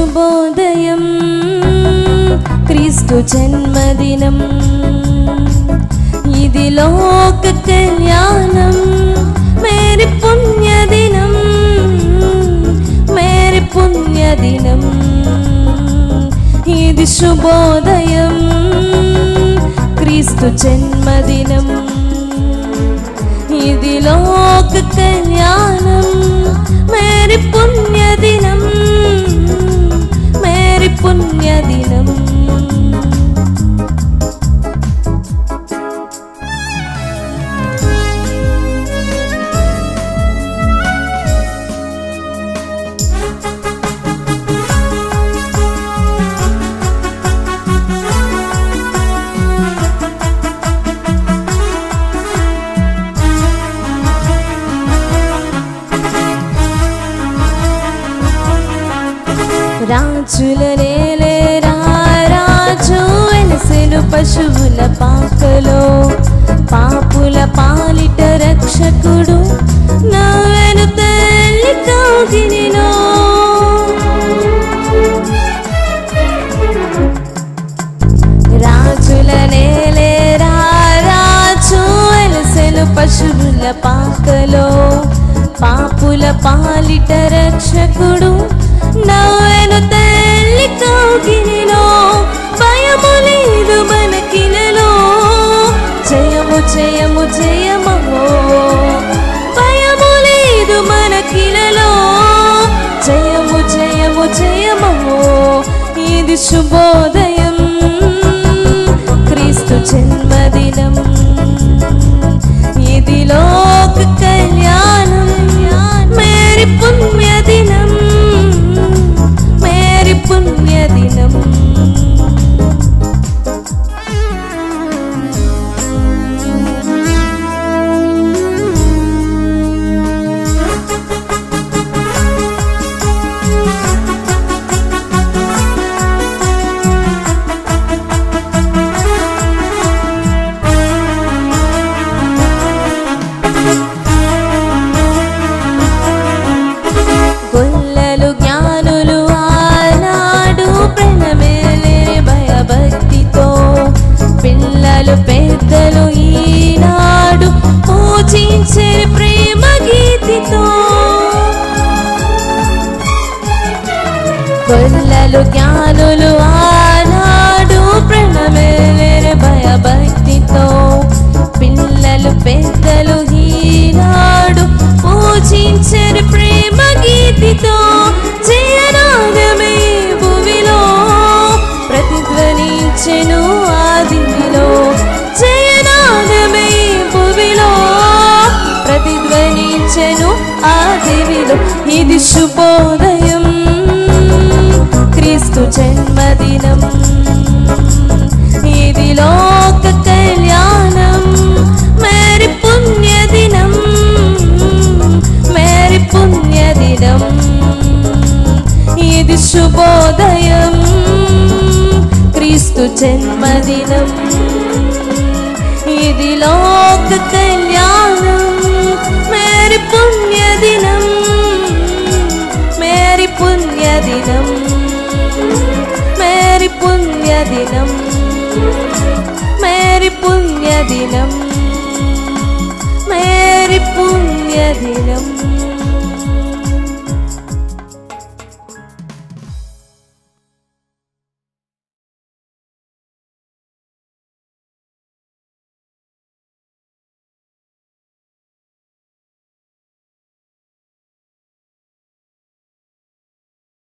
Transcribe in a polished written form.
శుభోదయం క్రీస్తు జన్మదినం ఇది లోక కళ్యాణం మేరీ పుణ్యదినం మేరీ పుణ్యదినం ఇది శుభోదయం క్రీస్తు జన్మదినం ఇది లోక కళ్యాణం మేరీ పుణ్యదినం మేరీ పుణ్యదినం రాజుల నేలేరా రాజు వెలసెను పశువుల పాకలో పాపుల పాలిట రక్షకుడు నవ్వెను తల్లి కౌగిలిలో రాజుల నేలేరా రాజు వెలసెను పశువుల పాకలో పాపుల పాలిట రక్షకుడు నవ్వెను తల్లి కౌగిలిలో భయము లేదు మనకిలలో జయము జయము జయమో భయము లేదు మనకిలలో జయము జయము జయమో ఇది శుభోదయం క్రీస్తు జన్మదినం ఇది లోక కళ్యాణం మేరీ పుణ్యదినం మేరీ పుణ్యదినం పెద్దలు ఈనాడు పూజించే ప్రేమ గీతితో గొల్లలు జ్ఞానులు ఆనాడు ప్రణమేలేని భయభక్తితో పిల్లలు పెద్దలు ఈనాడు పూజించే ప్రేమ గీతితో జయనాదమే భూమిలో ప్రతిధ్వనించెను ఆదిలో జయనాదమే భూమిలో ప్రతిధ్వనించెను ఆదిలో ఇది శుభోదయం క్రీస్తు జన్మదినం ఇది లోక కళ్యాణం మేరీ పుణ్యదినం మేరీ పుణ్యదినం ఇది శుభోదయం క్రీస్తు జన్మదినం ఇది లోక కళ్యాణం మేరీ పుణ్యదినం మేరీ పుణ్యదినం మేరీ పుణ్యదినం మేరీ పుణ్యదినం